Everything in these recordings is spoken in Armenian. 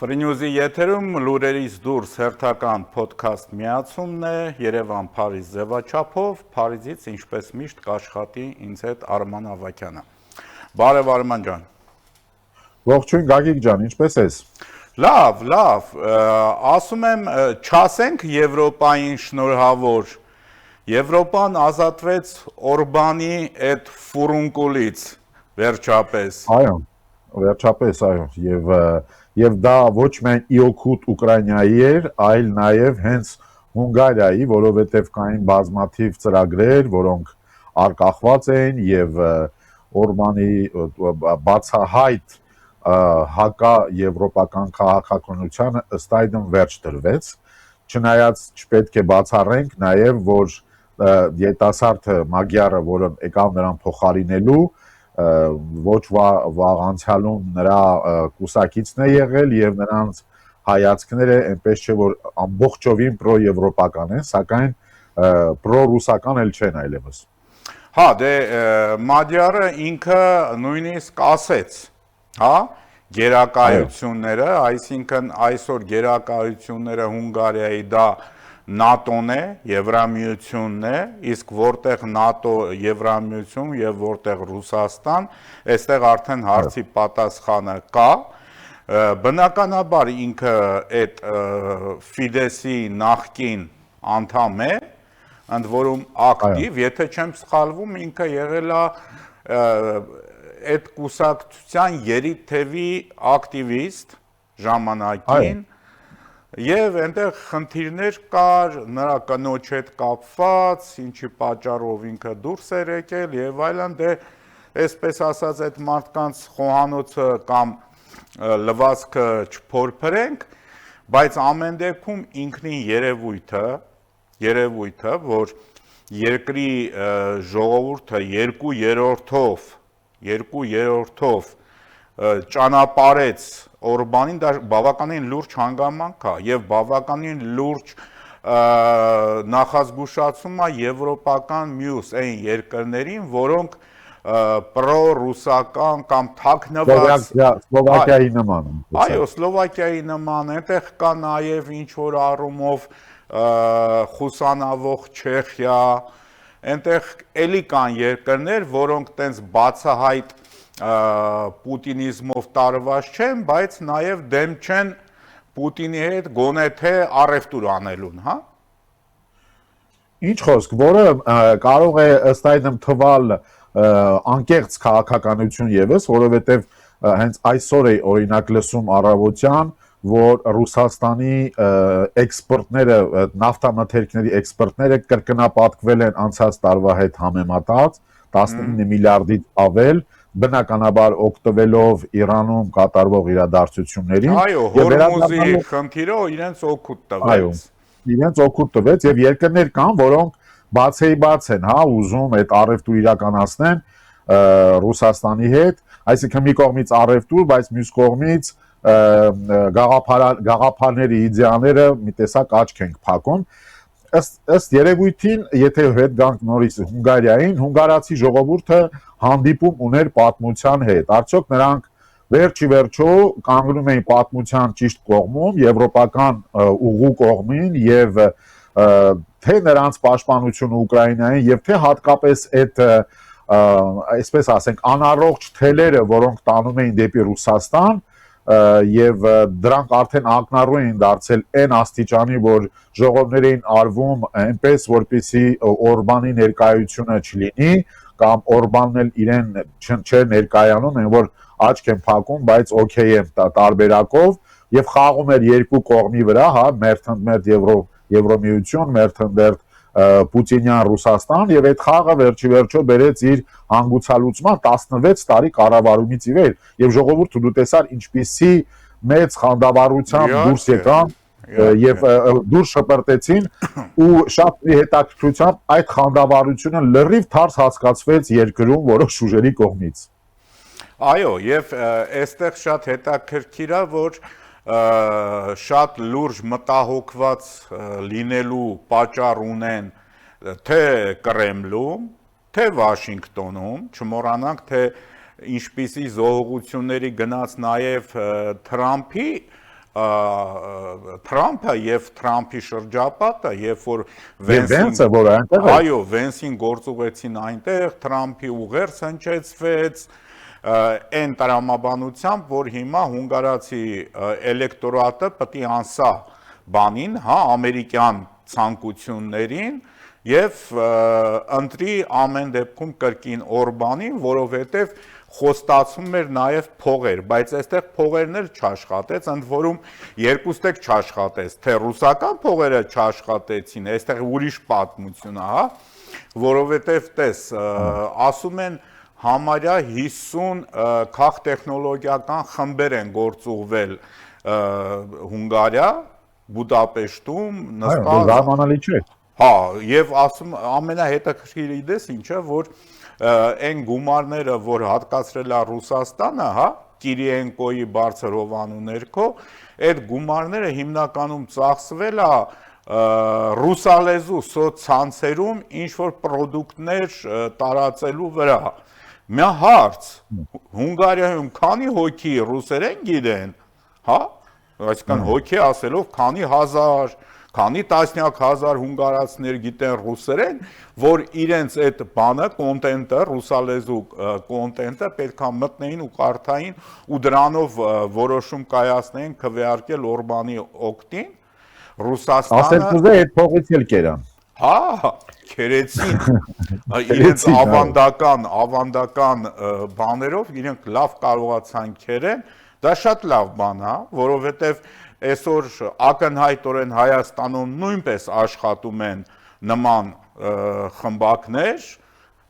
Ֆրինյուզի եթերում լուրերից դուրս հերթական փոդքասթ միացումն է Երևան Փարիզ ձևաչափով, Փարիզից ինչպես միշտ կաշխատի ինձ հետ Արման Ավագյանը։ Բարև Արման ջան։ Ողջույն Գագիկ ջան, ինչպես ես։ Լավ, ասում եմ չասենք Եվրոպային շնորհավոր։ Եվրոպան ազատվեց Օրբանի այդ ֆուրունկուլից վերջապես։ Այո, վերջապես այո, եւ դա ոչ միայն իօքուտ Ուկրաինայի էր, այլ նաեւ հենց Հունգարիայի, որովհետեւ կային բազմաթիվ ծրագրեր, որոնք արկախված էին եւ Օրբանի բացահայտ հակա եվրոպական քաղաքականությանը ըստ այդմ վերջ դրվեց, չնայած չպետք է բացառենք նաեւ, որ երիտասարդ Մագյարը, որը եկավ նրան փոխարինելու, ոչ վաղ անցյալում նրա կուսակիցն է եղել եւ նրանց հայացքները այնպես չէ որ ամբողջովին պրոեվրոպական են, սակայն պրոռուսական էլ չեն այլևս։ Հա, դե Մադյարը ինքը նույնիսկ ասեց, հա, գերակայությունները, այսինքն այսօր գերակայությունները Հունգարիայի դա ՆԱՏՕ-ն է, Եվրամիությունն է, իսկ որտեղ ՆԱՏՕ, Եվրամիություն եւ որտեղ Ռուսաստան, այստեղ արդեն հարցի պատասխանը կա։ Բնականաբար ինքը այդ Ֆիդեսի նախկին անդամ է, ընդ որում ակտիվ, եթե չեմ սխալվում, ինքը եղել է այդ կուսակցության երիտթևի ակտիվիստ ժամանակին։ Եվ այնտեղ խնդիրներ կար նրա կնոջ հետ կապված, ինչի պատճառով ինքը դուրս էր եկել եւ այլն, դե այսպես ասած այդ մարդկանց խոհանոցը կամ լվացքը չփորփրենք, բայց ամեն դեպքում ինքնին երևույթը, որ երկրի ժողովուրդը 2/3-ով ճանապարհեց Օրբանին, դա բավականին լուրջ հանգամանք է եւ բավականին լուրջ նախազգուշացում է եվրոպական մյուս այն երկրներին, որոնք պրոռուսական կամ թաքնված Սլովակիայի նման։ Այո, Սլովակիայի նման, այնտեղ կա նաեւ ինչ որ առումով խուսանավող Չեխիա, այնտեղ էլի կան երկրներ, որոնք տենց բացահայտ պուտինիզմով տարված չեն, բայց նաև դեմ չեն Պուտինի հետ գոնե թե առևտուր անելուն, հա? Ինչ խոսք, որը կարող է ըստ այդմ թվալ անկեղծ քաղաքականություն եւս, որովհետեւ հենց այսօր է օրինակ լսում առավոտյան, որ Ռուսաստանի էքսպորտները, նավթամթերքների էքսպորտները կրկնապատկվել են անցած տարվա հետ համեմատած 19 միլիարդից ավել, բնականաբար օգտվելով Իրանում կատարվող իրադարձություններին։ Այո, Հորմուզի խնդիրը իրենց օգուտ տվեց։ Այո, իրենց օգուտ տվեց եւ երկրներ կան, որոնք բաց են, հա, ուզում այդ առևտուր իրականացնեն Ռուսաստանի հետ, այսինքն մի կողմից առևտուր, բայց մյուս կողմից գաղափարների իդեաները մի տեսակ աչք ենք փակում։ Ըստ երևույթին, եթե հետ գանք նորից Հունգարիային, հունգարացի ժողովուրդը հանդիպում ուներ պատմության հետ։ Արդյոք նրանք վերջի վերջո կանգնում էին պատմության ճիշտ կողմում, եվրոպական ուղու կողմին եւ թե նրանց պաշտպանությունը Ուկրաինային եւ թե հատկապես այդ այսպես ասենք անառողջ թելերը, որոնք տանում էին դեպի Ռուսաստան, եւ դրանք արդեն ակնառու էին դարձել այն աստիճանի, որ ժողովներ էին արվում այնպես, որպեսզի Օրբանի ներկայությունը չլինի, կամ Օրբանն էլ իրեն չէր ներկայանում, այն որ աչք են փակում, բայց օքեյ է տարբերակով եւ խաղում էր երկու կողմի վրա, հա, մերթ Եվրոմիություն, մերթ Պուտինյան Ռուսաստան եւ այդ խաղը վերջի վերջո բերեց իր հանգուցալուծման 16 տարի կառավարումից ի վեր եւ ժողովուրդը դու տեսար ինչպիսի մեծ խանդավառությամբ դուրս եկան եւ դուրս շպրտեցին ու շատ հետաքրքրությամբ այդ խանդավառությունը լրիվ թարս հասկացվեց երկրում որոշ ուժերի կողմից։ Այո, եւ այստեղ շատ հետաքրքիր է, որ շատ լուրջ մտահոգված լինելու պատճառ ունեն թե Կրեմլում, թե Վաշինգտոնում, չմոռանանք, թե ինչպիսի զոհողությունների գնաց նաև Թրամփի Թրամփը եւ Թրամփի շրջապատը, երբ որ Վենսը, որ այնտեղ է։ այո, Վենսին գործուղեցին այնտեղ, Թրամփի ուղերձ հնչեցվեց, այն տրամաբանությամբ, որ հիմա հունգարացի էլեկտորատը պետք է անսա բանին, հա, ամերիկյան ցանկություններին եւ ընտրի ամեն դեպքում կրկին Օրբանին, որովհետեւ խոստացում էր նաև փողեր, բայց այստեղ փողերն էլ չաշխատեց, ընդ որում երկուստեք չաշխատեց, թե ռուսական փողերը չաշխատեցին, այստեղ ուրիշ պատմություն է, հա, որովհետև տես, ասում են համարյա 50 քաղտեխնոլոգիական խմբեր են գործուղվել Հունգարիա, Բուդապեշտում, նստած։ Զարմանալի չէ։ Հա, եւ ասում ամենահետաքրքիրը իդես ինչը, որ այն գումարները, որ հատկացրել է Ռուսաստանը, հա, Կիրիենկոյի բարձր հովանու ներքո, այդ գումարները հիմնականում ծախսվել է ռուսալեզու սոցցանցերում ինչ-որ պրոդուկտներ տարածելու վրա։ Մի հարց, Հունգարիայում քանի հոգի ռուսերեն գիտեն, հա, այսինքն հոգի ասելով քանի հազար, քանի տասնյակ հազար հունգարացիներ գիտեն ռուսերեն, որ իրենց այդ բանը, կոնտենտը, ռուսալեզու կոնտենտը պետք է մտնեին ու կարդային ու դրանով որոշում կայացնեին քվեարկել Օրբանի օգտին, Ռուսաստանը ասել կուզե այդ փողից էլ կերան։ Հա, քերեցին իրենց ավանդական բաներով, իրենք լավ կարողացան քերեն, դա շատ լավ բան է, որովհետև այսօր ակնհայտորեն Հայաստանում նույնպես աշխատում են նման խմբակներ,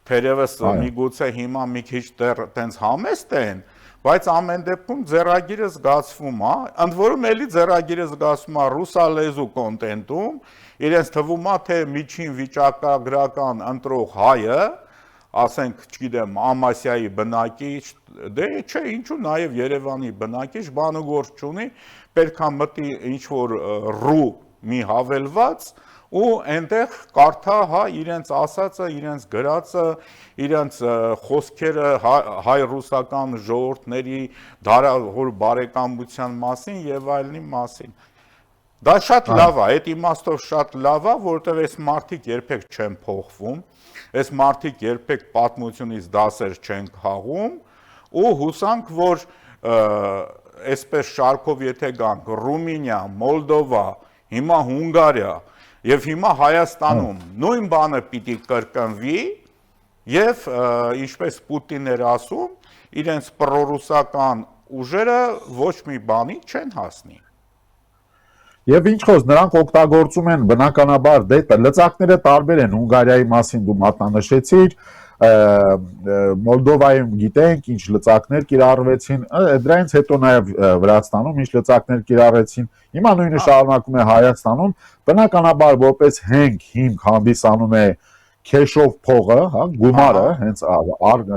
թերևս միգուցե հիմա մի քիչ դեռ տենց համեստ են, բայց ամեն դեպքում ձեռագիրը զգացվում է, ընդ որում էլի ձեռագիրը զգացվում է ռուսալեզու կոնտենտում, իրենց թվում է, թե միջին վիճակագրական ընտրող հայը, ասենք, չգիտեմ, Ամասիայի բնակիչ, դե չէ, ինչու նաև Երևանի բնակիչ, բան ու գործ չունի, պետք է մտի ինչ-որ ռու մի հավելված ու այնտեղ կարդա, հա, իրենց ասածը, իրենց գրածը, իրենց խոսքերը հայ-ռուսական ժողովուրդների դարավոր բարեկամության մասին եւ այլնի մասին։ Դա շատ լավ է, այդ իմաստով շատ լավ է, որովհետեւ այս մարդիկ երբեք չեն փոխվում, այս մարդիկ երբեք պատմությունից դասեր չեն քաղում ու հուսանք, որ այսպես շարքով եթե գանք Ռումինիա, Մոլդովա, հիմա Հունգարիա եւ հիմա Հայաստանում նույն բանը պիտի կրկնվի եւ ինչպես Պուտինն էր ասում, իրենց պրոռուսական ուժերը ոչ մի բանի չեն հասնի։ Եվ ինչ խոս, նրանք օգտագործում են բնականաբար լծակները տարբեր են Հունգարիայի մասին դու մատնանշեցիր, Մոլդովայում գիտենք ինչ լծակներ կիրառվեցին, դրանից հետո նաև Վրաստանում ինչ լծակներ կիրառվեցին, հիմա նույնը շարունակում է Հայաստանում, բնականաբար որպես հենք հիմք հանդիսանում է քեշով փողը, հա, գումարը, հենց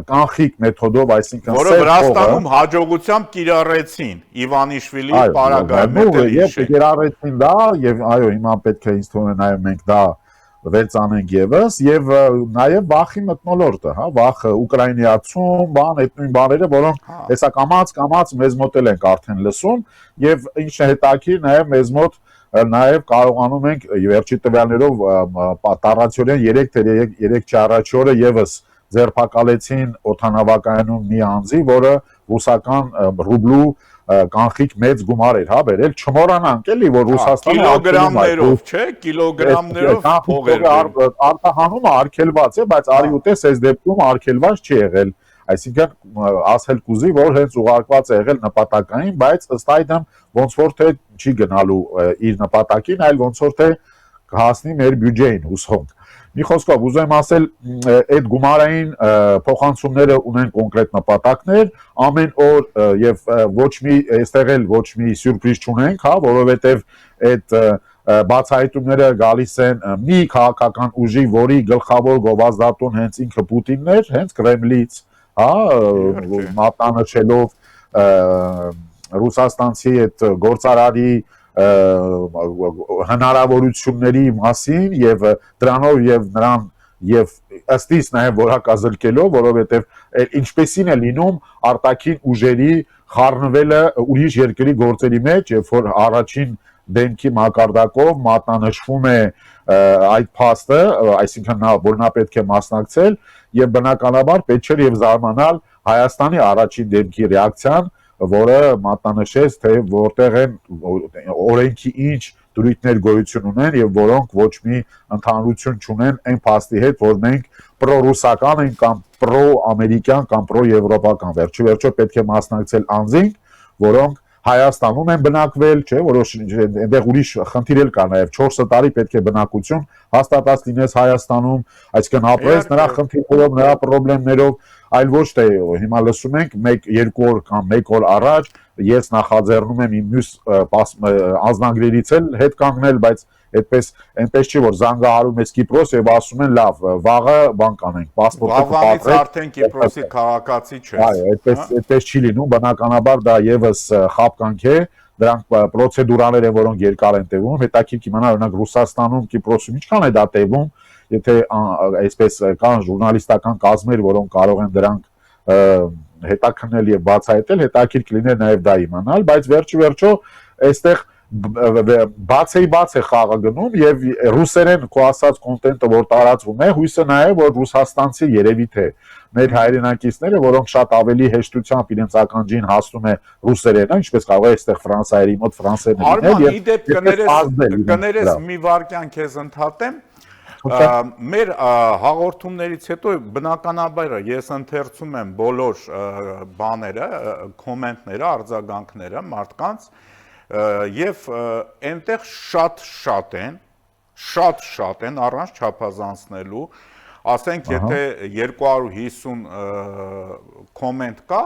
կանխիկ մեթոդով, այսինքն որը Վրաստանում հաջողությամբ կիրառեցին Իվանիշվիլի պարագայում եւ կիրառեցին դա եւ այո, հիմա պետք է ինձ թվում է նաեւ մենք դա վերցանենք եւս եւ նաեւ վախի մթնոլորտը, հա, վախը ուկրաինացում, բան, այդ նույն բաները, որոնք հեսա կամած մեզ մոտ են արդեն լսում եւ ինչ հետաքրիր նաեւ մեզ մոտ նաև կարողանում ենք վերջի տվյալներով տառացիորեն 3 առաջի օրը եւս ձերբակալեցին օդանավակայանում մի անձի, որը ռուսական ռուբլու կանխիկ մեծ գումար էր, հա, բերել, չմոռանանք էլի, որ Ռուսաստանը կիլոգրամներով, չէ, կիլոգրամներով փողեր արտահանումը արգելված է, բայց արի ուտես այս դեպքում արգելված չի եղել, այսինքն ասել կուզի, որ հենց ուղարկված է եղել նպատակային, բայց ըստ այդմ ոնց որ թե չի գնալու իր նպատակին, այլ ոնց որ թե կհասնի մեր բյուջեին, հուսանք։ Մի խոսքով ուզում եմ ասել, այդ գումարային փոխանցումները ունեն կոնկրետ նպատակներ, ամեն օր եւ ոչ մի այստեղ էլ ոչ մի սյուրպրիզ չունենք, հա, որովհետեւ այդ բացահայտումները գալիս են մի քաղաքական ուժի, որի գլխավոր գովազդատուն հենց ինքը Պուտինն էր, հենց Կրեմլից, հա, մատնանշելով ռուսաստանցի այդ գործարարի հնարավորությունների մասին եւ դրանով եւ նրան եւ ըստ իս նաեւ որակազրկելով, որովհետեւ ինչպեսին է լինում արտաքին ուժերի խառնվելը ուրիշ երկրի գործերի մեջ, երբ որ առաջին դեմքի մակարդակով մատնանշվում է այդ փաստը, այսինքն նա որ նա պետք է մասնակցել եւ բնականաբար պետք չէ եւ զարմանալ Հայաստանի առաջին դեմքի ռեակցիան, որը մատնանշեց թե որտեղ են օրենքի ինչ դրույթներ գոյություն ունեն եւ որոնք ոչ մի ընդհանրություն չունեն այն փաստի հետ, որ մենք պրոռուսական ենք կամ պրո-ամերիկյան կամ պրո-եվրոպական, վերջիվերջո պետք է մասնակցել անձինք, որոնք Հայաստանում են բնակվել, չէ, որոշ այնտեղ ուրիշ խնդիր էլ կա նաև 4 տարի պետք է բնակություն հաստատած լինես Հայաստանում, այսինքն ապրես նրա խնդիրներով, նրա խնդիրներով, այլ ոչ թե հիմա լսում ենք 1-2 օր կամ 1 օր առաջ ես նախաձեռնում եմ իմ մյուս անձնագրերից էլ հետ կանգնել, բայց այդպես այնպես չի որ զանգահարում ես Կիպրոս եւ ասում են լավ վաղը բան կանենք պասպորտը կպատրենք արդեն Կիպրոսի քաղաքացի չես այո այդպես չի լինում բնականաբար դա եւս խապկանք է դրանք պրոցեդուրաներ են որոնք երկար են տևում հետաքրքիր կիմանալ օրինակ Ռուսաստանում Կիպրոսում ինչքան է դա տևում եթե այսպես կան ժուրնալիստական կազմեր որոնք կարող են դրանք հետաքննել եւ բացահայտել հետաքրքիր կլիներ նաեւ դա իմանալ բայց վերջիվերջո այստեղ բաց է խաղը գնում եւ ռուսերեն քո ասած կոնտենտը որ տարածվում է հույսը նա է որ ռուսաստանցի երևի թե մեր հայրենակիցները որոնք շատ ավելի հեշտությամբ իրենց ականջին հասնում է ռուսերենը ինչպես կարող է այստեղ ֆրանսայերի մոտ ֆրանսերեն լինել եւ իդեպ կներես մի վարքյան քեզ ընդհատեմ մեր հաղորդումներից հետո բնականաբար ես ընթերցում եմ բոլոր բաները կոմենտները արձագանքները մարդկանց եւ այնտեղ շատ են առանց չափազանցնելու ասենք եթե 250 կոմենտ կա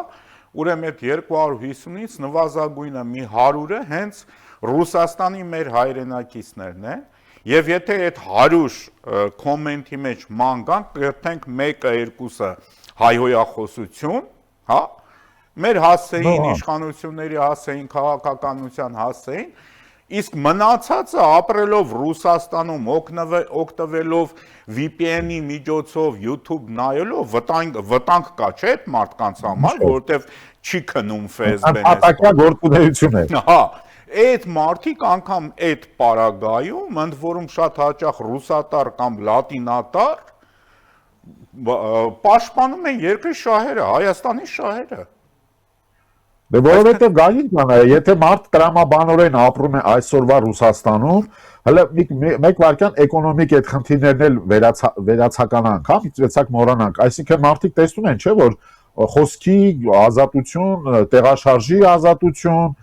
ուրեմն այդ 250-ից նվազագույնը մի 100-ը հենց Ռուսաստանի մեր հայրենակիցներն են եւ եթե այդ 100 կոմենտի մեջ ման կան գտնենք 1-2-ը հայհոյախոսություն հա մեր հասցեին իշխանությունների հասցեին քաղաքականության հասցեին իսկ մնացածը ապրելով Ռուսաստանում օգտվելով VPN-ի միջոցով YouTube նայելով վտանգ կա չէ այդ մարդկանց համար որովհետև չի քնում Facebook-ն ատակյա գործունեություն է հա այդ մարդիկ անգամ այդ պարագայում ընդ որում շատ հաճախ ռուսատար կամ լատինատար պաշտպանում են երկրի շահերը Հայաստանի շահերը Դե որովհետև գալին ջան, եթե մարդ տրամաբանորեն ապրում է այսօրվա Ռուսաստանում, հələ մեկ վարքյան էկոնոմիկ այդ խնդիրներն էլ վերացականանք, հա, իցեցակ մոռանանք, այսինքն մարդիկ տեսնում են, չէ, որ խոսքի ազատություն, տեղաշարժի ազատություն,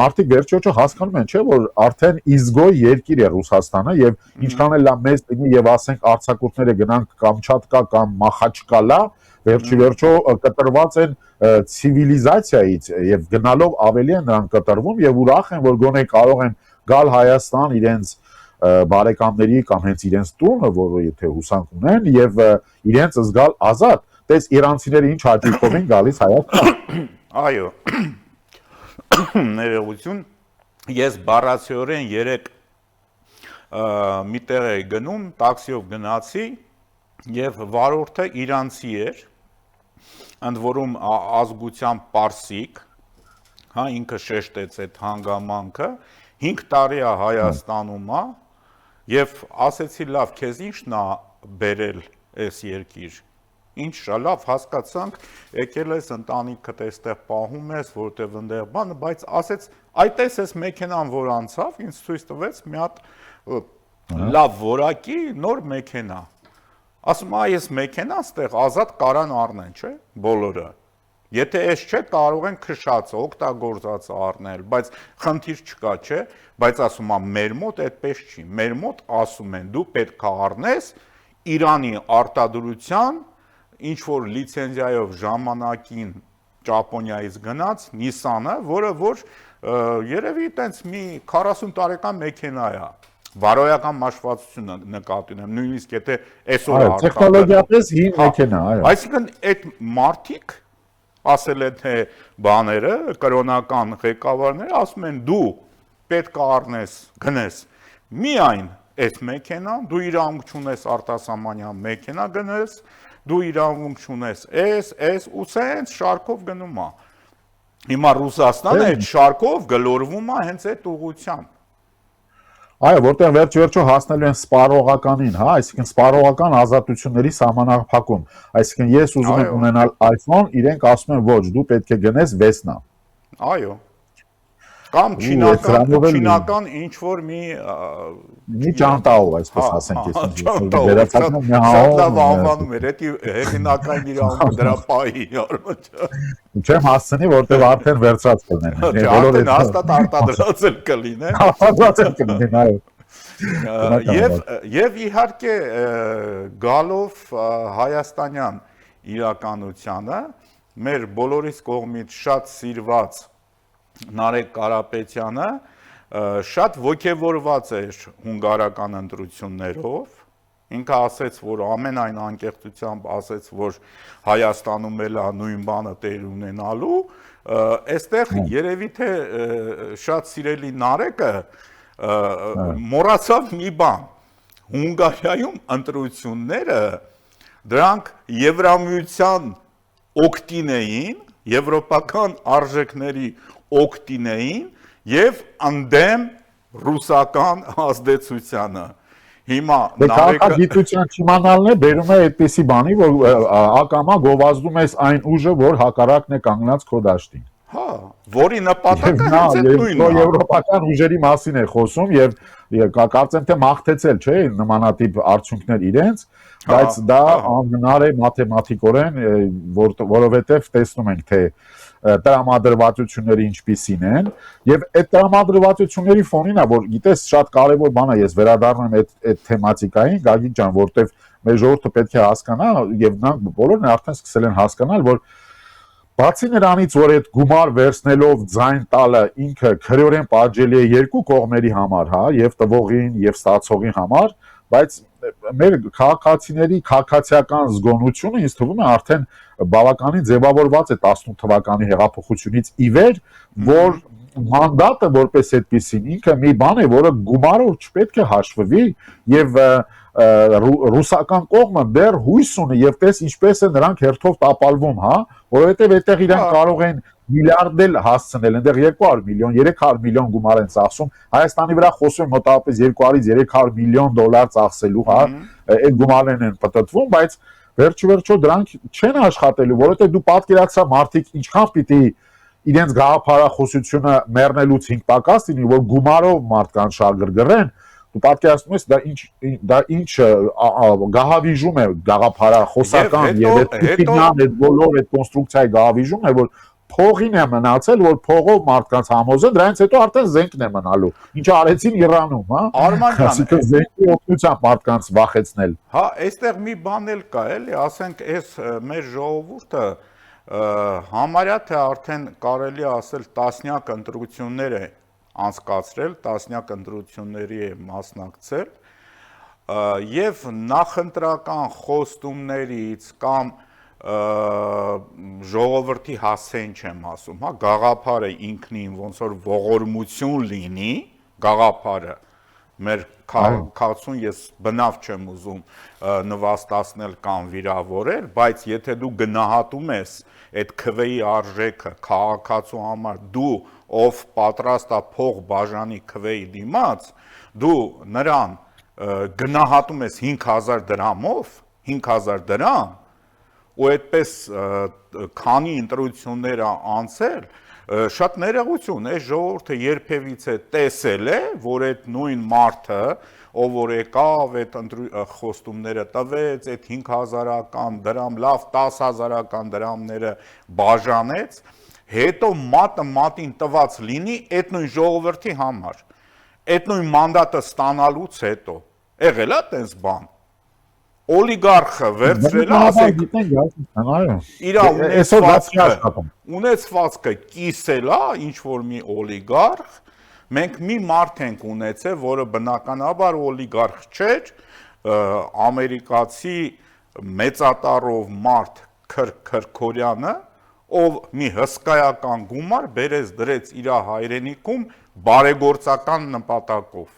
մարդիկ վերջիոճը հասկանում են, չէ, որ արդեն իզգոյ երկիր է Ռուսաստանը եւ ինչքան էլ լավ մեծ լինի եւ ասենք արձակուրդները գնանք Կամչատկա կամ Մախաչկալա վերջիվերջո կտրված են ցիվիլիզացիայից եւ գնալով ավելի են նրանք կտրվում եւ ուրախ են որ գոնե կարող են գալ Հայաստան իրենց բարեկամների կամ հենց իրենց տունը որը եթե հուսանք ունեն եւ իրենց զգալ ազատ տես իրանցիները ինչ հաճույքով են գալիս Հայաստան այո ներողություն ես բառացիորեն 3 միտեղ էի գնում տաքսիով գնացի եւ վարորդը իրանցի էր ընդ որում ազգությամբ պարսիկ, հա ինքը շեշտեց այդ հանգամանքը, 5 տարի է Հայաստանում է եւ ասեցի լավ, քեզ ի՞նչն է բերել այս երկիր։ Ինչ լավ հասկացանք, եկել ես ընտանիքդ այստեղ պահում ես, որտեվ այնտեղ բանը, բայց ասեց, այտես էս մեքենան որ անցավ, ինձ ցույց տվեց մի հատ լավ որակի նոր մեքենա։ Ասում այս մեքենան ստեղ ազատ կարան առնեն, չէ, բոլորը։ Եթե այս չէ, կարող են քշածը, օգտագործածը առնել, բայց խնդիր չկա, չէ, բայց ասում եմ մեր մոտ այդպես չի։ Մեր մոտ ասում են դու պետք է առնես Իրանի արտադրության ինչ որ լիցենզիայով ժամանակին Ճապոնիայից գնաց Nissan-ը, որը որ երևի տենց մի 40 տարեկան մեքենա է։ Վարոյական մաշվածությունը նկատի ունեմ, նույնիսկ եթե այսօր տեխնոլոգիապես հին մեքենա, այո։ Այսինքն այդ մարդիկ ասել են թե բաները, կրոնական ղեկավարները ասում են դու պետք է առնես, գնես։ Միայն այս մեքենան, դու իրավունք չունես արտասահմանյան մեքենա գնես, դու իրավունք չունես այս ու սենց շարքով գնում է։ Հիմա Ռուսաստանը այդ շարքով գլորվում է հենց այդ ուղղությամբ։ Այո, որտեղ վերջ-վերջո հասնելու են սպառողականին, հա, այսինքն սպառողական ազատությունների սահմանափակում։ Այսինքն ես ուզում եմ ունենալ iPhone, իրենք ասում են ոչ, դու պետք է գնես Vesna։ Այո։ Կամ չինական ինչ որ մի ճանտաով, այսպես ասենք, ես վերացնում եմ շատ լավ անվանում էր, դա հեղինակային իրավունքը դրա պահի արմաճա։ Չեմ հասցնի, որտեղ արդեն վերցած կլինեն։ Արդեն հաստատ արտադրած էլ կլինեն։ Արտադրած էլ կլինեն, այո։ Եվ իհարկե գալով հայաստանյան իրականությանը մեր բոլորիս կողմից շատ սիրված Նարեկ Կարապետյանը շատ ոգևորված էր հունգարական ընտրություններով, ինքը ասեց, որ ամենայն անկեղծությամբ ասեց, որ Հայաստանում էլ է նույն բանը տեր ունենալու, այստեղ երևի թե շատ սիրելի Նարեկը մոռացավ մի բան, Հունգարիայում ընտրությունները դրանք Եվրամիության օգտին էին, եվրոպական արժեքների օգտին էին եւ ընդդեմ ռուսական ազդեցությանը։ Հիմա քաղաքագիտության չիմանալն է բերում է այդպիսի բանի, որ ակամա գովազդում ես այն ուժը, որ հակառակն է կանգնած քո դաշտին։ Հա, որի նպատակը հենց այդ նույնն է։ Եվրոպական ուժերի մասին է խոսում եւ կարծեմ թե մաղթեցել, չէ, նմանատիպ արդյունքներ իրենց, բայց դա անհնար է մաթեմատիկորեն, որովհետեւ տեսնում ենք թե տրամադրվածությունները ինչպիսին են եւ այդ տրամադրվածությունների ֆոնին է որ գիտես շատ կարեւոր բան է ես վերադառնում այդ թեմատիկային Գագիկ ջան որտեվ մեր ժողովուրդը պետք է հասկանա եւ նրանք բոլորն արդեն սկսել են հասկանալ որ բացի նրանից որ այդ գումար վերցնելով ձայն տալը ինքը քրեորեն պատժելի է երկու կողմերի համար հա եւ տվողին եւ ստացողին համար բայց մեր քաղաքացիների քաղաքացիական զգոնությունը ինձ թվում է արդեն բավականին ձևավորված է 18 թվականի հեղափոխությունից ի վեր, որ մանդատը որպես այդպեսին ինքը մի բան է, որը գումարով չպետք է հաշվվի եւ ռուսական կողմը դեռ հույս ունի եւ տես ինչպես է նրանք հերթով տապալվում, հա, որովհետեւ այդտեղ իրենք կարող են միլիարդ հասցնել, այնտեղ 200 միլիոն, 300 միլիոն գումար են ծախսում, Հայաստանի վրա խոսում են մոտավորապես 200-ից 300 միլիոն դոլար ծախսելու, հա, այդ գումարներն են պատտվում, բայց վերջիվերջո դրանք չեն աշխատելու, որովհետեւ դու պատկերացա մարդիկ ինչքան պիտի իրենց գաղափարախոսությունը մեռնելուց 5 պակաս լինի, որ գումարով մարդկանց շարգրգռեն, դու պատկերացնում ես դա ինչ գահավիժում է գաղափարախոսական եւ այդ բոլոր այդ կոնստրուկցիայի գահավիժում է, որ փողին է մնացել, որ փողով մարդկանց համոզեն, դրանից հետո արդեն զենքն է մնալու։ Ինչը արեցին Իրանում, հա։ Այսինքն զենքի օգնությամբ մարդկանց վախեցնել։ Հա, այստեղ մի բան էլ կա, էլի, ասենք, այս մեր ժողովուրդը համարյա թե արդեն կարելի է ասել տասնյակ ընտրություններ է անցկացրել, տասնյակ ընտրությունների է մասնակցել, եւ նախընտրական խոստումներից կամ ժողովրդի հասեն չեմ ասում, հա, գաղափարը ինքնին ոնց որ ողորմություն լինի, գաղափարը մեր քաղաքացուն ես բնավ չեմ ուզում նվաստացնել կամ վիրավորել, բայց եթե դու գնահատում ես այդ քվեի արժեքը քաղաքացու համար, դու ով պատրաստ է փող բաժանի քվեի դիմաց, դու նրան գնահատում ես 5000 դրամով, 5000 դրամ, ու այդպես քանի ընտրություններ անցել, շատ ներողություն, այս ժողովուրդը երբևիցե տեսել է, որ այդ նույն մարդը, ով որ եկավ, այդ խոստումները տվեց, այդ 5000-ական դրամ, լավ 10000-ական դրամները բաժանեց, հետո մատը մատին տված լինի այդ նույն ժողովրդի համար, այդ նույն մանդատը ստանալուց հետո, եղել է տենց բան, օլիգարխը վերցրել է, ասեք, իրա ունեցվածքը կիսել է, ինչ-որ մի օլիգարխ, մենք մի մարդ ենք ունեցել, որը բնականաբար օլիգարխ չէր, ամերիկացի մեծատառով մարդ Քրքորյանը, ով մի հսկայական գումար բերեց դրեց իր հայրենիքում բարեգործական նպատակով։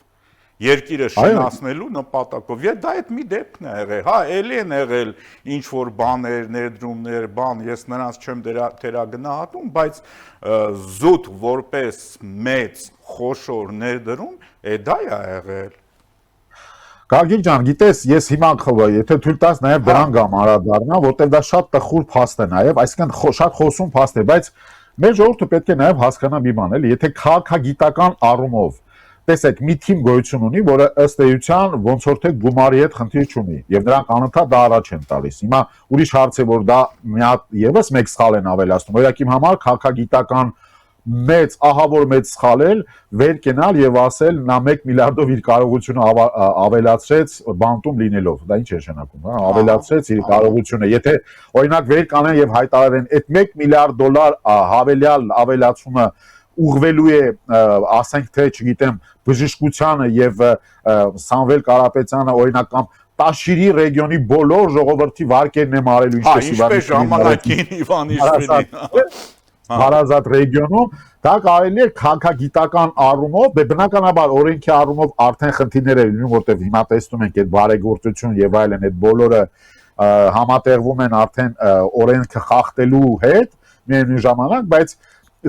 երկիրը շնացնելու նպատակով։ Եվ դա այդ մի դեպքն է եղել։ Հա, էլի են եղել ինչ որ բաներ, ներդրումներ, ես նրանց չեմ թերագնահատում, բայց զուտ որպես մեծ խոշոր ներդրում, դա է եղել։ Գագիկ ջան, գիտես, ես հիմա եթե թույլ տաս նաև դրան գամ անդրադառնամ, որտեղ դա շատ տխուր փաստ է նաև, այսինքն շատ խոսուն փաստ է, բայց մեր ժողովուրդը պետք է նաև հասկանա մի բան, էլի, եթե քաղաքագիտական առումով տեսեք, մի թիմ գոյություն ունի, որը ըստ էության ոնց որ թե գումարի հետ խնդիր չունի, եւ նրանք անընդհատ դա առաջ են տալիս։ Հիմա ուրիշ հարց է, որ դա մի հատ եւս մեկ սխալ են ավելացնում։ Օրինակ իմ համար քաղաքագիտական մեծ, ահավոր մեծ սխալել, վեր կենալ եւ ասել նա 1 միլիարդով իր կարողությունը ավելացրեց բանտում լինելով։ Դա ինչ է նշանակում, հա, ավելացրեց իր կարողությունը։ Եթե օրինակ վեր կանեն եւ հայտարարեն այդ 1 միլիարդ դոլար հավելյալ ավելացումը ուղղվելու է, ասենք թե, չգիտեմ, բժշկությանը եւ Սամվել Կարապետյանը օրինակ կամ Տաշիրի ռեգիոնի բոլոր ժողովրդի վարկերն եմ արելու ինչպես ժամանակին Իվանիշվիլին հարազատ ռեգիոնում, դա կարելի է քաղաքագիտական առումով, բնականաբար օրենքի առումով արդեն խնդիրներ են լինում, որտեղ հիմա տեսնում ենք այդ բարեգործություն եւ այլն, այդ բոլորը համատեղվում են արդեն օրենքը խախտելու հետ միևնույն ժամանակ, բայց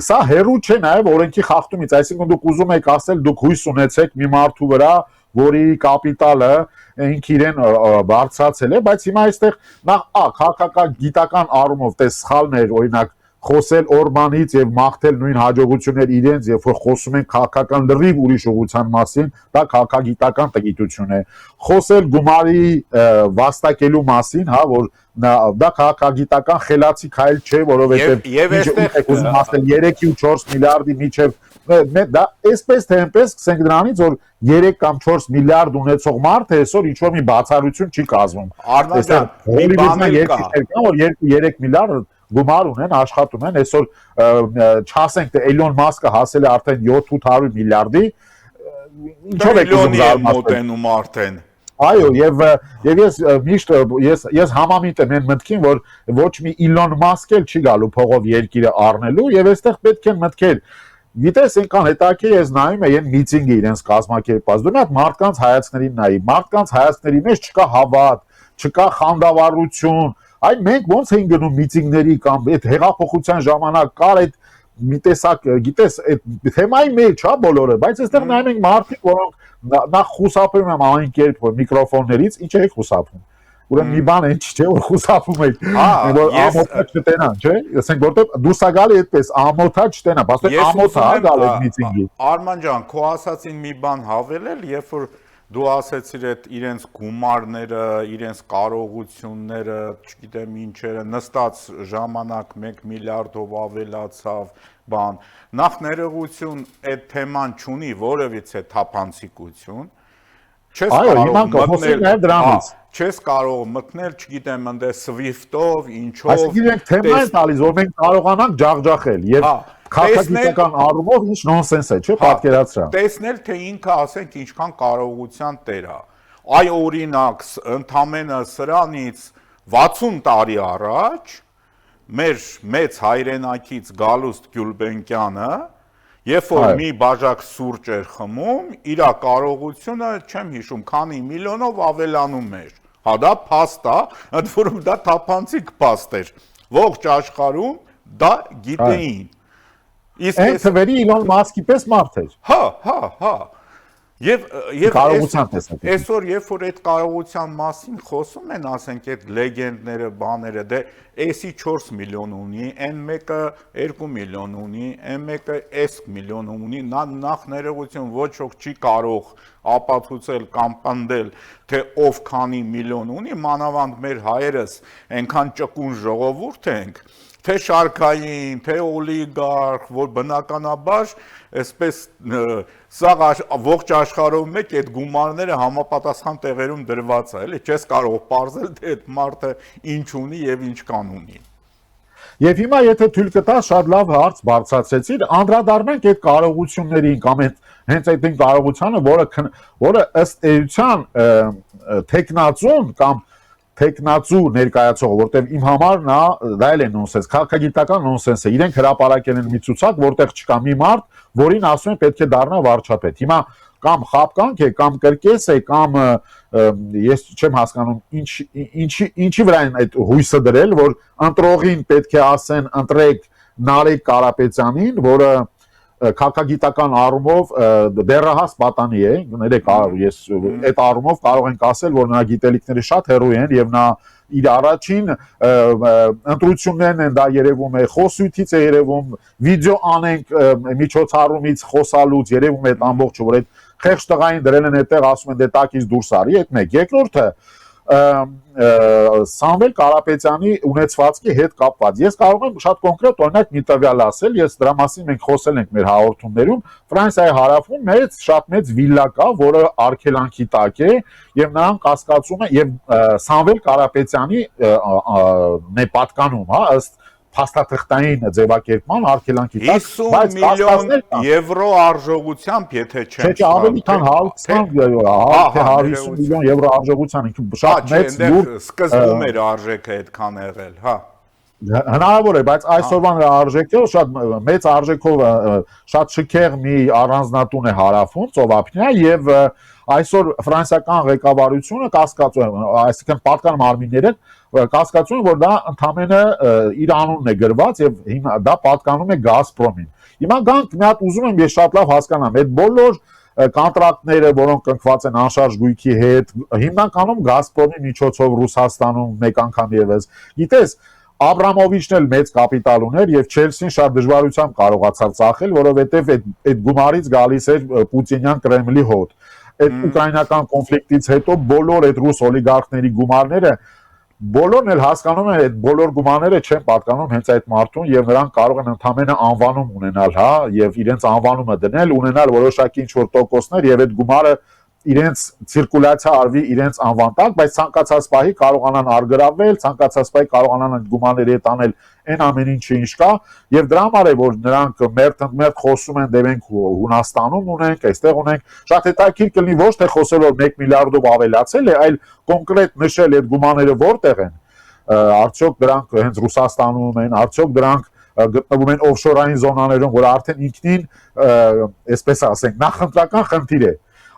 սա հերու չէ նաև օրենքի խախտումից, այսինքն դուք ուզում եք ասել, դուք հույս ունեցեք մի մարդու վրա, որի կապիտալը ինք իրեն բարձրացել է, բայց հիմա այստեղ նախ քաղաքագիտական առումով տես սխալներ, օրինակ խոսել Օրբանից եւ մաղթել նույն հաջողություններ իրենց, երբ որ խոսում են քաղաքական լրիվ ուրիշ ուղղության մասին, դա քաղաքագիտական տգիտություն է։ Խոսել գումարի վաստակելու մասին, հա, որ դա քաղաքագիտական խելացի քայլ չէ, որովհետեւ եւ այստեղ ուզում ասել 3 ու 4 միլիարդի միջև դա այսպես թե այնպես սկսենք դրանից, որ 3 կամ 4 միլիարդ ունեցող մարդը այսօր ինչ որ մի բացառություն չի կազմում։ Արմանյան, մի բան էլ կա, որ 2-3 միլիարդ գումար ունեն, աշխատում են, այսօր չասենք թե Էլոն Մասկը հասել է արդեն 700 միլիարդի, ինչով եք ուզում մոտենում արդեն։ Այո, եւ ես միշտ ես համամիտ եմ այն մտքին, որ ոչ մի Իլոն Մասկ էլ չի գալու փողով երկիրը առնելու եւ այստեղ պետք է մտքել։ Գիտես, այնքան հետաքրքիր ես նայում եմ այն միտինգը իրենց կազմակերպած։ Դու մի հատ մարդկանց հայացքներին նայի, մարդկանց հայացքների մեջ չկա հավատ, չկա խանդավառություն, Այն մենք ոնց էին գնում միտինգների կամ այդ հեղափոխության ժամանակ կար այդ մի տեսակ, գիտես, այդ թեմայի մեջ, հա, բոլորը, բայց այստեղ նայում ենք մարդիկ, որոնք նախ խուսափում են ամեն կերպ միկրոֆոններից, ինչ եք խուսափում։ Ուրեմն մի բան այն չէ, որ խուսափում եք, որ ամոթա չտենան, չէ՞։ Ասենք որտեղ դուրս է գալի այդպես ամոթա չտենա, բացի ամոթա է գալ այդ միտինգի։ Արման ջան, քո ասածին մի բան հավելել, երբ որ դու ասեցիր այդ իրենց գումարները, իրենց կարողությունները, չգիտեմ ինչերը, նստած ժամանակ 1 միլիարդով ավելացավ, բան, նախ ներողություն այդ թեման չունի որևիցե թափանցիկություն, չես կարող մտնել, չգիտեմ, ընդ Swift-ով, ինչով, այսինքն մենք թեմա են տալիս, որ մենք կարողանանք ջախջախել եւ քաղաքական առումով ինչ նոնսենս է, չէ՞, պատկերացրա։ Տեսնել, թե ինքը, ասենք, ինչքան կարողության տեր է։ Այ օրինակ, ընդամենը սրանից 60 տարի առաջ մեր մեծ հայրենակից Գալուստ Գյուլբենկյանը, երբ որ մի բաժակ սուրճ էր խմում, իր կարողությունը, չեմ հիշում, քանի միլիոնով ավելանում էր։ Հա դա փաստ է, ընդ որում դա թափանցիկ փաստ էր։ Ողջ աշխարհում դա գիտեին։ Այն թվերի Իլոն Մասկի պես մարդ էր։ Հա։ Եվ կարողության տեսակ։ Այսօր երբ որ այդ կարողության մասին խոսում են, ասենք այդ լեգենդները, բաները, դե էսի 4 միլիոն ունի, այն մեկը 2 միլիոն ունի, այն մեկը S միլիոն ունի, նախ ներողություն ոչ ոք չի կարող ապացուցել կամ պնդել, թե ով քանի միլիոն ունի, մանավանդ մեր հայերս այնքան ճկուն ժողովուրդ ենք, թե շարքային, թե օլիգարխ, որ բնականաբար այսպես սաղ ողջ աշխարհով մեկ այդ գումարները համապատասխան տեղերում դրված է, էլի չես կարող պարզել, թե այդ մարդը ինչ ունի եւ ինչքան ունի։ Եվ հիմա եթե թույլ կտաս շատ լավ հարց բարձրացրեցիր, անդրադառնանք այդ կարողություններին կամ հենց այդ կարողությանը, որը ըստ էության տեխնացուն կամ տեխնացու ներկայացողը, որտեղ իմ համար դա էլ է նոնսենս, քաղաքագիտական նոնսենս է։ Իրենք հրապարակել են մի ցուցակ, որտեղ չկա մի մարդ, որին ասում են պետք է դառնա վարչապետ։ Հիմա կամ խապկանք է, կամ կրկես է, կամ ես չեմ հասկանում ինչի վրա են այդ հույսը դրել, որ ընտրողին պետք է ասեն ընտրեք Նարեկ Կարապետյանին, որը քաղաքագիտական առումով դեռահաս պատանի է, ես այդ առումով կարող ենք ասել, որ նրա գիտելիքները շատ հեռու են եւ նա իր առաջին ընտրություններն են, դա երևում է խոսույթից է երևում, վիդեո անենք միջոցառումից խոսալուց երևում է այդ ամբողջը, որ այդ խեղճ տղային դրել են այդտեղ, ասում են դե տակից դուրս արի, այդ մեկ, երկրորդը Սամվել Կարապետյանի ունեցվածքի հետ կապված։ Ես կարող եմ շատ կոնկրետ օրինակ մի տվյալ ասել, ես դրա մասին մենք խոսել ենք մեր հաղորդումներում, Ֆրանսիայի հարավում շատ մեծ վիլլա կա, որը արգելանքի տակ է, եւ նրան կասկածում է եւ Սամվել Կարապետյանի պատկանում, հա, ըստ փաստաթղթային ձևակերպման արգելանքի տակ 50 միլիոն եվրո արժողությամբ, եթե չեմ սխալվում։ Չէ, ավելի քան 150 միլիոն եվրո արժողության, շատ մեծ լուր սկզբում էր արժեքը այդքան եղել, հա։ Հնարավոր է, բայց այսօրվա նրա արժեքը շատ մեծ արժեքով շատ շքեղ մի առանձնատուն է հարավում, ծովափնյա, եւ այսօր ֆրանսիական ղեկավարությունը կասկածում է, այսինքն պատկան մարմինները կասկածում են, որ դա ընդամենը իր անունն է գրված եւ դա պատկանում է Գազպրոմին։ Հիմա գանք մի հատ ուզում եմ ես շատ լավ հասկանամ, այդ բոլոր կոնտրակտները, որոնք կնքված են անշարժ գույքի հետ, հիմնականում Գազպրոմի միջոցով Ռուսաստանում մեկ անգամ եւս։ Գիտես, Աբրամովիչն էլ մեծ կապիտալ ուներ եւ Չելսին շատ դժվարությամբ կարողացավ ծախել, որովհետեւ այդ գումարից գալիս էր Պուտինյան Կրեմլի հոտ։ Այդ ուկրաինական կոնֆլիկտից հետո բոլոր այդ ռուս օլիգարխների գումարները բոլորն էլ հասկանում են, այդ բոլոր գումարները չեն պատկանում հենց այդ մարդուն եւ նրանք կարող են ընդամենը անվանում ունենալ, հա, եւ իրենց անվանումը դնել, ունենալ որոշակի ինչ-որ տոկոսներ եւ այդ գումարը իրենց ցիրկուլյացիա արվի իրենց անվան տակ, բայց ցանկացած պահի կարողանան արգրավել, ցանկացած պահի կարողանան այդ գումարների հետ անել այն ամեն ինչը ինչ կա, եւ դրա համար է որ նրանք մերթ խոսում են դե մենք Հունաստանում ունենք, այստեղ ունենք, շատ հետաքրքիր կլինի ոչ թե խոսել որ 1 միլիարդով ավելացել է, այլ կոնկրետ նշել այդ գումարները որտեղ են, արդյոք դրանք հենց Ռուսաստանում են, արդյոք դրանք գտնվում են օֆշորային զոնաներում, որ արդեն ինքնին, այսպես ասենք, նախընտրական խնդիր է։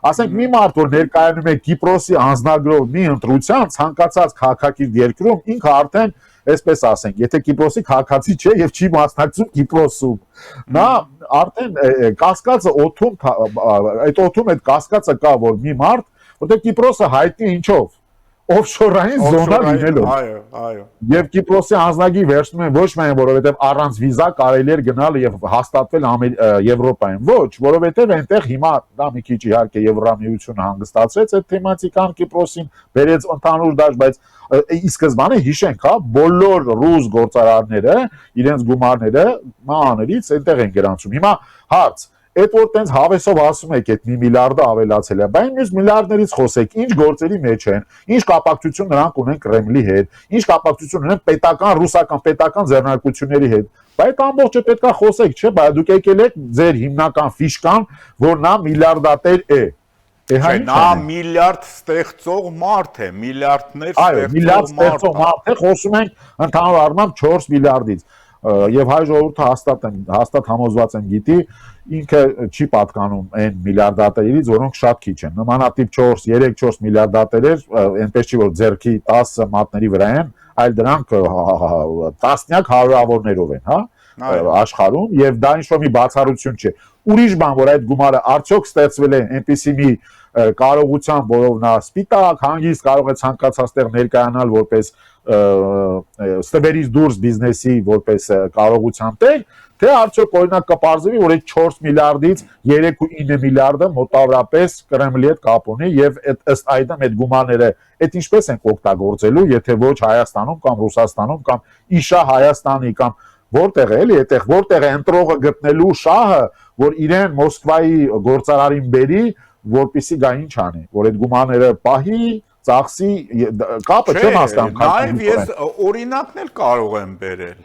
Ասենք մի մարդ որ ներկայանում է Կիպրոսի անձնագրով մի ընտրության ցանկացած քաղաքակիրթ երկրում ինքը արդեն այսպես ասենք եթե Կիպրոսի քաղաքացի չէ եւ չի մասնակցում Կիպրոսում նա արդեն կասկածը օթում այդ օթում այդ կասկածը կա որ մի մարդ որտեղ Կիպրոսը հայտնի ինչով օֆշորային զոնա լինելով այո եւ Կիպրոսի անձնագիր վերցնում են ոչ միայն որովհետեւ առանց վիզա կարելի էր գնալ եւ հաստատվել Եվրոպայում ոչ որովհետեւ այնտեղ հիմա դա մի քիչ իհարկե Եվրամիությունը հանգստացրեց այդ թեմատիկան Կիպրոսին բերեց ընդհանուր դաշտ բայց ի սկզբանե հիշենք հա բոլոր ռուս գործարարները իրենց գումարները մաններից այնտեղ են գրանցում հիմա հարց Այդ որ տենց հավեսով ասում եք այդ 1 միլիարդը ավելացել է, բայց մյուս միլիարդներից խոսեք, ինչ գործերի մեջ են, ինչ կապակցություն նրանք ունեն Կրեմլի հետ, ինչ կապակցություն ունեն պետական, ռուսական պետական ձեռնարկությունների հետ։ Բայց ամբողջը պետքա խոսեք, չէ՞, բայց դուք եկել եք ձեր հիմնական ֆիշկան, որ նա միլիարդատեր է։ Չէ, նա միլիարդ ստեղծող մարդ է, միլիարդներ ստեղծող մարդ է, խոսում ենք ընդհանուր առմամբ 4 միլիարդից։ Եվ հայ ժողովուրդը հաստատ համոզված եմ գիտի ինքը չի պատկանում այն միլիարդատերից, որոնք շատ քիչ են։ Նմանատիպ 3-4 միլիարդատերեր, այնպես չի որ ձերքի 10 մատների վրա են, այլ դրանք տասնյակ հարյուրավորներով են, հա, աշխարհում, եւ դա ինչ-որ մի բացառություն չէ։ Ուրիշ բան, որ այդ գումարը արդյոք ստեղծվել է այնպիսի մի կարողությամբ, որով նա սպիտակ, հանգիստ կարող է ցանկացած տեղ ներկայանալ որպես ստվերից դուրս բիզնեսի որպես կարողության տեղ, թե արդյոք օրինակ կպարզվի, որ այդ 4 միլիարդից 3.9 միլիարդը մոտավորապես Կրեմլի հետ կապ ունի եւ ըստ այդմ այդ գումարները այդ ինչպես են օգտագործելու, եթե ոչ Հայաստանում կամ Ռուսաստանում կամ իշա Հայաստանի կամ որտեղ է, էլի, այդտեղ որտեղ է ընտրողը գտնելու շահը, որ իրեն Մոսկվայի գործարարին բերի, որպեսի գա ինչ անի, որ այդ գումարները պահի, ծախսի, կապը չեմ հասկանում։ Նաև ես օրինակն էլ կարող եմ բերել։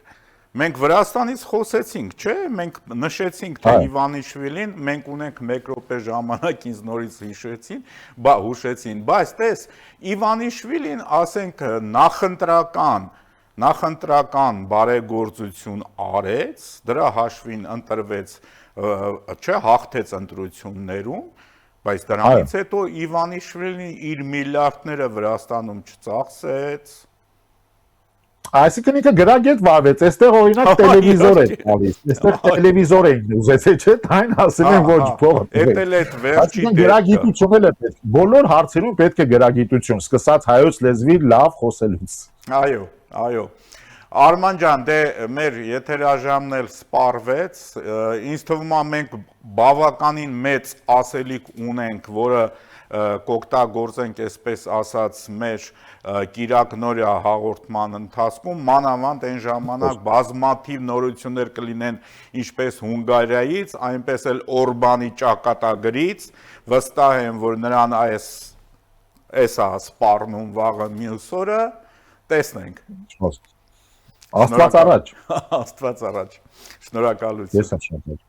Մենք Վրաստանից խոսեցինք, չէ՞, մենք նշեցինք, թե Իվանիշվիլին, մենք ունենք 1 րոպե ժամանակ ինձ նորից հուշեցին, բայց տես, Իվանիշվիլին, ասենք, նախընտրական բարեգործություն արեց, դրա հաշվին ընտրվեց, չէ, հաղթեց ընտրություններում, Բայց դրանից հետո Իվանիշվիլին իր միլիարդները Վրաստանում չծախսեց։ Այսինքն ինքը գրագետ վարվեց, այստեղ օրինակ տելևիզոր է տալիս, այստեղ տելևիզոր էին ուզեցել, չէ՞, այն ասում են ոչ փողը։ Էդ էլ այդ վերջի դեպքը։ Գրագիտություն էլ է պետք։ Բոլոր հարցերում պետք է գրագիտություն, սկսած հայոց լեզվի լավ խոսելուց։ Այո։ Արման ջան, դե մեր եթերաժամն էլ սպառվեց, ինձ թվում է մենք բավականին մեծ ասելիք ունենք, որը կօգտագործենք, այսպես ասած, մեր Կիրակնորյա հաղորդման ընթացքում, մանավանդ այն ժամանակ բազմաթիվ նորություններ կլինեն ինչպես Հունգարիայից, այնպես էլ Օրբանի ճակատագրից, վստահ եմ, որ նրան էսա սպառնում վաղը մյուս օրը, տեսնենք։ Աստված առաջ։ Աստված առաջ։ Շնորհակալություն։ Ես եմ շնորհակալ։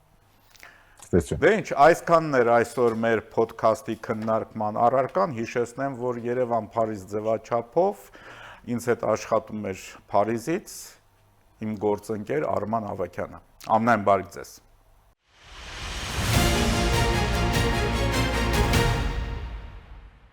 Դե ինչ, այսքանն էր այսօր մեր ոդքասթի քննարկման առարկան, հիշեցնեմ, որ Երևան-Փարիզ ձևաչափով ինձ հետ աշխատում էր Փարիզից իմ գործընկեր Արման Ավագյանը։ Ամենայն բարիք ձեզ։